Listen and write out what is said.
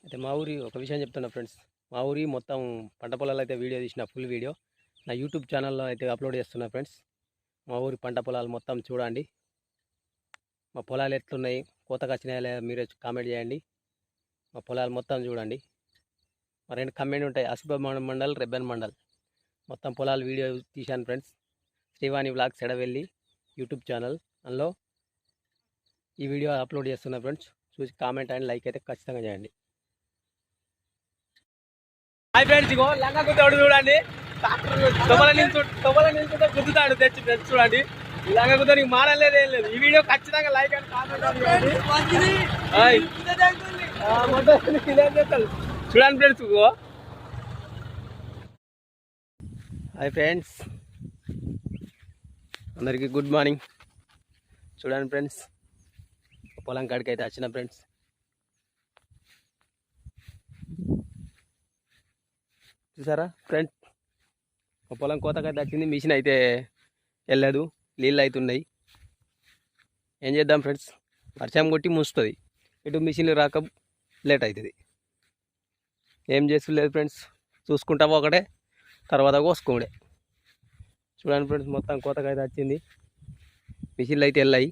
అయితే మా ఊరి ఒక విషయం చెప్తున్నా ఫ్రెండ్స్. మా ఊరి మొత్తం పంట పొలాలు అయితే వీడియో తీసిన ఫుల్ వీడియో నా యూట్యూబ్ ఛానల్లో అయితే అప్లోడ్ చేస్తున్నా ఫ్రెండ్స్. మా ఊరి పంట పొలాలు మొత్తం చూడండి. మా పొలాలు ఎట్లున్నాయి, కోతకు వచ్చినాయా లేదా మీరే కామెంట్ చేయండి. మా పొలాలు మొత్తం చూడండి. మా రెండు కమెంట్ ఉంటాయి, ఆసిఫాబాద్ మండల్, రెబ్బెన్ మండల్. మొత్తం పొలాలు వీడియో తీశాను friends. Srivani vlogs Edavelli YouTube channel, అందులో ఈ వీడియో అప్లోడ్ చేస్తున్నా ఫ్రెండ్స్. చూసి కామెంట్ అండ్ లైక్ అయితే ఖచ్చితంగా చేయండి. హాయ్ ఫ్రెండ్స్, ఇగో లంగా గుద్దాడు చూడండి. తొమ్మల నిల్చుంటే గుద్దుతాడు తెచ్చి ఫ్రెండ్స్ చూడండి. ఈ లంగా గుద్ద నీకు మానలేదు ఏం లేదు. ఈ వీడియో ఖచ్చితంగా లైక్ అండ్ కామెంట్ చూడండి ఫ్రెండ్స్. ఇగో హాయ్ ఫ్రెండ్స్, అందరికీ గుడ్ మార్నింగ్. చూడండి ఫ్రెండ్స్, పొలం కాడికి అయితే వచ్చిన ఫ్రెండ్స్. చూసారా ఫ్రెండ్స్, పొలం కోతకైతే వచ్చింది. మిషన్ అయితే వెళ్ళదు, నీళ్ళు అవుతున్నాయి. ఏం చేద్దాం ఫ్రెండ్స్, వర్షం కొట్టి మూస్తుంది, ఇటు మిషన్లు రాక లేట్ అవుతుంది. ఏం చేసుకోలేదు ఫ్రెండ్స్, చూసుకుంటావా ఒకటే, తర్వాత కోసుకోడే. చూడండి ఫ్రెండ్స్, మొత్తం కోతకైతే వచ్చింది, మిషన్లు అయితే వెళ్ళాయి.